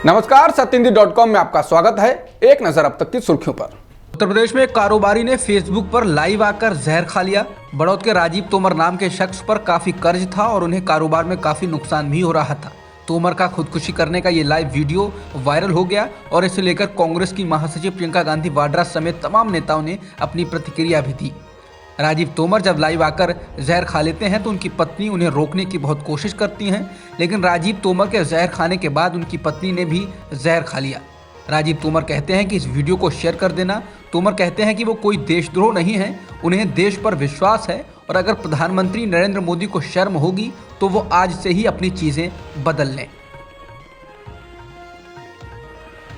नमस्कार, सत्यहिंदी.com में आपका स्वागत है। एक नजर अब तक की सुर्खियों पर। उत्तर प्रदेश में एक कारोबारी ने फेसबुक पर लाइव आकर जहर खा लिया। बड़ौद के राजीव तोमर नाम के शख्स पर काफी कर्ज था और उन्हें कारोबार में काफी नुकसान भी हो रहा था। तोमर का खुदकुशी करने का ये लाइव वीडियो वायरल हो गया और इसे लेकर कांग्रेस की महासचिव प्रियंका गांधी वाड्रा समेत तमाम नेताओं ने अपनी प्रतिक्रिया भी दी। राजीव तोमर जब लाइव आकर जहर खा लेते हैं तो उनकी पत्नी उन्हें रोकने की बहुत कोशिश करती हैं, लेकिन राजीव तोमर के जहर खाने के बाद उनकी पत्नी ने भी जहर खा लिया। राजीव तोमर कहते हैं कि इस वीडियो को शेयर कर देना। तोमर कहते हैं कि वो कोई देशद्रोह नहीं है, उन्हें देश पर विश्वास है और अगर प्रधानमंत्री नरेंद्र मोदी को शर्म होगी तो वो आज से ही अपनी चीजें बदल लें।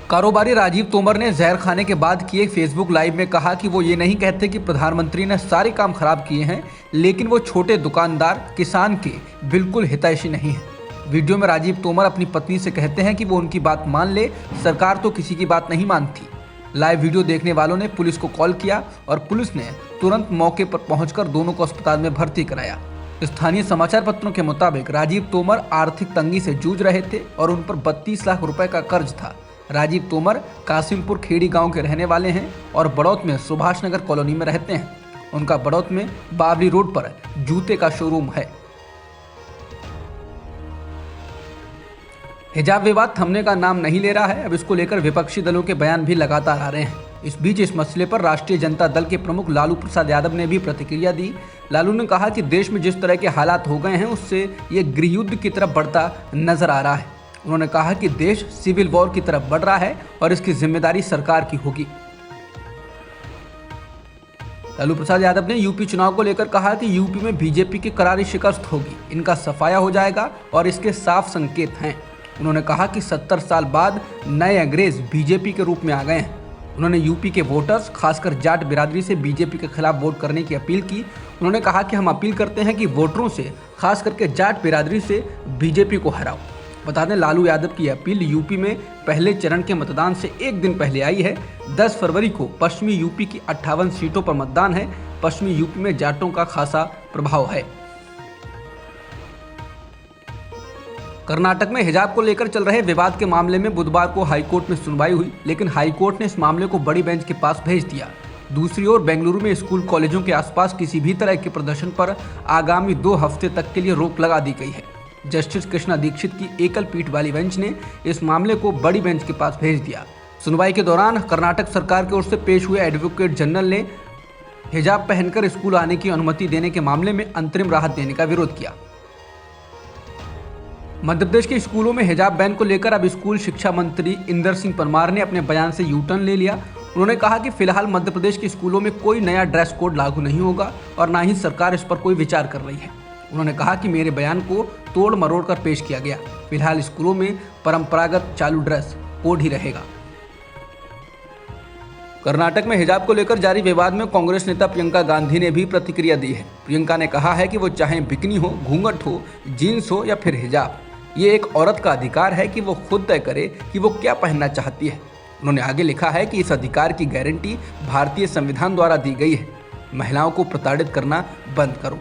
कारोबारी राजीव तोमर ने जहर खाने के बाद किए फेसबुक लाइव में कहा कि वो ये नहीं कहते कि प्रधानमंत्री ने सारे काम खराब किए हैं, लेकिन वो छोटे दुकानदार किसान के बिल्कुल हितैषी नहीं है। वीडियो में राजीव तोमर अपनी पत्नी से कहते हैं कि वो उनकी बात मान ले, सरकार तो किसी की बात नहीं मानती। लाइव वीडियो देखने वालों ने पुलिस को कॉल किया और पुलिस ने तुरंत मौके पर पहुंचकर दोनों को अस्पताल में भर्ती कराया। स्थानीय समाचार पत्रों के मुताबिक राजीव तोमर आर्थिक तंगी से जूझ रहे थे और उन पर 32 लाख रुपए का कर्ज था। राजीव तोमर कासिमपुर खेड़ी गांव के रहने वाले हैं और बड़ौद में सुभाष नगर कॉलोनी में रहते हैं। उनका बड़ौद में बावली रोड पर जूते का शोरूम है। हिजाब विवाद थमने का नाम नहीं ले रहा है। अब इसको लेकर विपक्षी दलों के बयान भी लगातार आ रहे हैं। इस बीच इस मसले पर राष्ट्रीय जनता दल के प्रमुख लालू प्रसाद यादव ने भी प्रतिक्रिया दी। लालू ने कहा कि देश में जिस तरह के हालात हो गए हैं उससे ये गृहयुद्ध की तरफ बढ़ता नजर आ रहा है। उन्होंने कहा कि देश सिविल वॉर की तरफ बढ़ रहा है और इसकी जिम्मेदारी सरकार की होगी। लालू प्रसाद यादव ने यूपी चुनाव को लेकर कहा कि यूपी में बीजेपी की करारी शिकस्त होगी, इनका सफाया हो जाएगा और इसके साफ संकेत हैं। उन्होंने कहा कि 70 साल बाद नए अंग्रेज बीजेपी के रूप में आ गए हैं। उन्होंने यूपी के वोटर्स खासकर जाट बिरादरी से बीजेपी के खिलाफ वोट करने की अपील की। उन्होंने कहा कि हम अपील करते हैं कि वोटरों से खास करके जाट बिरादरी से बीजेपी को हराओ। बता दें, लालू यादव की अपील यूपी में पहले चरण के मतदान से एक दिन पहले आई है। 10 फरवरी को पश्चिमी यूपी की 58 सीटों पर मतदान है। पश्चिमी यूपी में जाटों का खासा प्रभाव है। कर्नाटक में हिजाब को लेकर चल रहे विवाद के मामले में बुधवार को हाईकोर्ट में सुनवाई हुई, लेकिन हाईकोर्ट ने इस मामले को बड़ी बेंच के पास भेज दिया। दूसरी ओर बेंगलुरु में स्कूल कॉलेजों के आसपास किसी भी तरह के प्रदर्शन पर आगामी 2 हफ्ते तक के लिए रोक लगा दी गई है। जस्टिस कृष्णा दीक्षित की एकल पीठ वाली बेंच ने इस मामले को बड़ी बेंच के पास भेज दिया। सुनवाई के दौरान कर्नाटक सरकार की ओर से पेश हुए एडवोकेट जनरल ने हिजाब पहनकर स्कूल आने की अनुमति देने के मामले में अंतरिम राहत देने का विरोध किया। मध्य प्रदेश के स्कूलों में हिजाब बैन को लेकर अब स्कूल शिक्षा मंत्री इंदर सिंह परमार ने अपने बयान से यूटर्न ले लिया। उन्होंने कहा कि फिलहाल मध्य प्रदेश के स्कूलों में कोई नया ड्रेस कोड लागू नहीं होगा और ना ही सरकार इस पर कोई विचार कर रही है। उन्होंने कहा कि मेरे बयान को तोड़ मरोड़ कर पेश किया गया। फिलहाल स्कूलों में परंपरागत चालू ड्रेस कोड ही रहेगा। कर्नाटक में हिजाब को लेकर जारी विवाद में कांग्रेस नेता प्रियंका गांधी ने भी प्रतिक्रिया दी है। प्रियंका ने कहा है कि वो चाहे बिकनी हो, घूंघट हो, जीन्स हो या फिर हिजाब, ये एक औरत का अधिकार है कि वो खुद तय करे कि वो क्या पहनना चाहती है। उन्होंने आगे लिखा है कि इस अधिकार की गारंटी भारतीय संविधान द्वारा दी गई है। महिलाओं को प्रताड़ित करना बंद करो।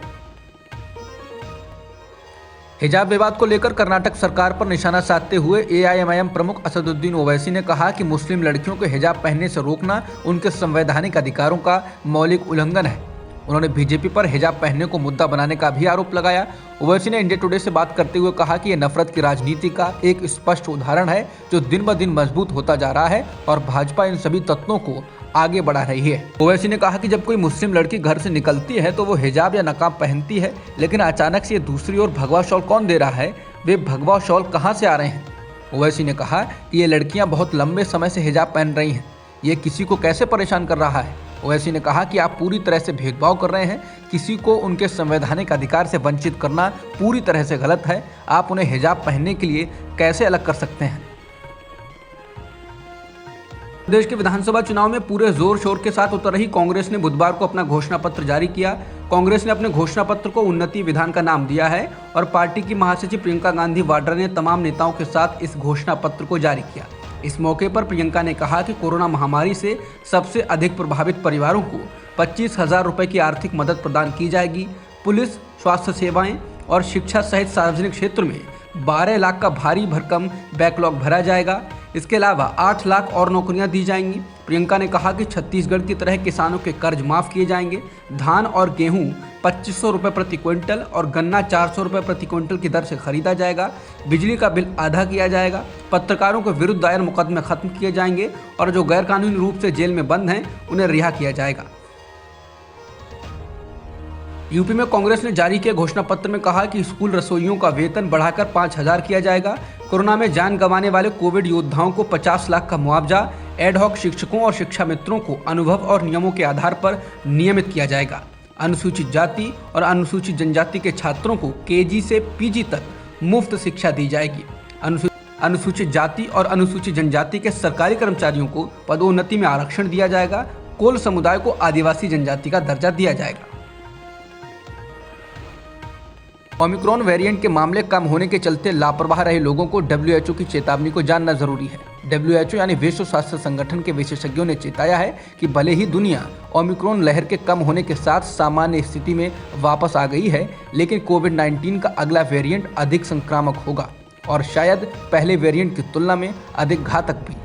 हिजाब विवाद को लेकर कर्नाटक सरकार पर निशाना साधते हुए एआईएमआईएम प्रमुख असदुद्दीन ओवैसी ने कहा कि मुस्लिम लड़कियों को हिजाब पहनने से रोकना उनके संवैधानिक अधिकारों का मौलिक उल्लंघन है। उन्होंने बीजेपी पर हिजाब पहनने को मुद्दा बनाने का भी आरोप लगाया। ओवैसी ने इंडिया टुडे से बात करते हुए कहा कि यह नफरत की राजनीति का एक स्पष्ट उदाहरण है जो दिन ब दिन मजबूत होता जा रहा है और भाजपा इन सभी तत्वों को आगे बढ़ा रही है। ओवैसी ने कहा कि जब कोई मुस्लिम लड़की घर से निकलती है तो वो हिजाब या नकाब पहनती है, लेकिन अचानक से दूसरी ओर भगवा शॉल कौन दे रहा है? वे भगवा शॉल कहाँ से आ रहे हैं? ओवैसी ने कहा कि ये लड़कियां बहुत लंबे समय से हिजाब पहन रही हैं, ये किसी को कैसे परेशान कर रहा है? ओवैसी ने कहा कि आप पूरी तरह से भेदभाव कर रहे हैं। किसी को उनके संवैधानिक अधिकार से वंचित करना पूरी तरह से गलत है। आप उन्हें हिजाब पहनने के लिए कैसे अलग कर सकते हैं? प्रदेश के विधानसभा चुनाव में पूरे जोर शोर के साथ उतर रही कांग्रेस ने बुधवार को अपना घोषणा पत्र जारी किया। कांग्रेस ने अपने घोषणा पत्र को उन्नति विधान का नाम दिया है और पार्टी की महासचिव प्रियंका गांधी वाड्रा ने तमाम नेताओं के साथ इस घोषणा पत्र को जारी किया। इस मौके पर प्रियंका ने कहा कि कोरोना महामारी से सबसे अधिक प्रभावित परिवारों को 25,000 रुपए की आर्थिक मदद प्रदान की जाएगी। पुलिस, स्वास्थ्य सेवाएं और शिक्षा सहित सार्वजनिक क्षेत्र में 12 लाख का भारी भरकम बैकलॉग भरा जाएगा। इसके अलावा 8 लाख और नौकरियां दी जाएंगी। प्रियंका ने कहा कि छत्तीसगढ़ की तरह किसानों के कर्ज माफ किए जाएंगे। धान और गेहूं 2500 रुपये प्रति क्विंटल और गन्ना 400 रुपये प्रति क्विंटल की दर से खरीदा जाएगा। बिजली का बिल आधा किया जाएगा। पत्रकारों के विरुद्ध दायर मुकदमे खत्म किए जाएंगे और जो गैरकानूनी रूप से जेल में बंद हैं उन्हें रिहा किया जाएगा। यूपी में कांग्रेस ने जारी किए घोषणा पत्र में कहा कि स्कूल रसोइयों का वेतन बढ़ाकर 5000 किया जाएगा। कोरोना में जान गंवाने वाले कोविड योद्धाओं को 50 लाख का मुआवजा। एडहॉक शिक्षकों और शिक्षा मित्रों को अनुभव और नियमों के आधार पर नियमित किया जाएगा। अनुसूचित जाति और अनुसूचित जनजाति के छात्रों को केजी से पीजी तक मुफ्त शिक्षा दी जाएगी। अनुसूचित जाति और अनुसूचित जनजाति के सरकारी कर्मचारियों को पदोन्नति में आरक्षण दिया जाएगा। कोल समुदाय को आदिवासी जनजाति का दर्जा दिया जाएगा। ओमिक्रॉन वेरिएंट के मामले कम होने के चलते लापरवाह रहे लोगों को डब्ल्यूएचओ की चेतावनी को जानना जरूरी है। डब्ल्यूएचओ यानी विश्व स्वास्थ्य संगठन के विशेषज्ञों ने चेताया है कि भले ही दुनिया ओमिक्रॉन लहर के कम होने के साथ सामान्य स्थिति में वापस आ गई है, लेकिन कोविड-19 का अगला वेरिएंट अधिक संक्रामक होगा और शायद पहले वेरिएंट की तुलना में अधिक घातक भी।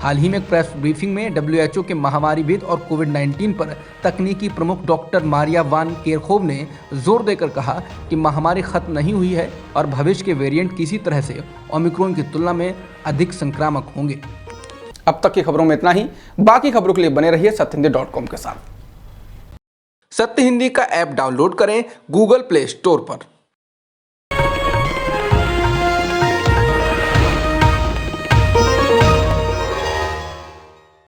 हाल ही में एक प्रेस ब्रीफिंग में डब्ल्यूएचओ के महामारीविद और कोविड-19 पर तकनीकी प्रमुख डॉक्टर मारिया वान केरखोव ने जोर देकर कहा कि महामारी खत्म नहीं हुई है और भविष्य के वेरिएंट किसी तरह से ओमिक्रॉन की तुलना में अधिक संक्रामक होंगे। अब तक की खबरों में इतना ही। बाकी खबरों के लिए बने रहिए सत्यहिंदी.com के साथ। सत्य हिंदी का ऐप डाउनलोड करें गूगल प्ले स्टोर पर।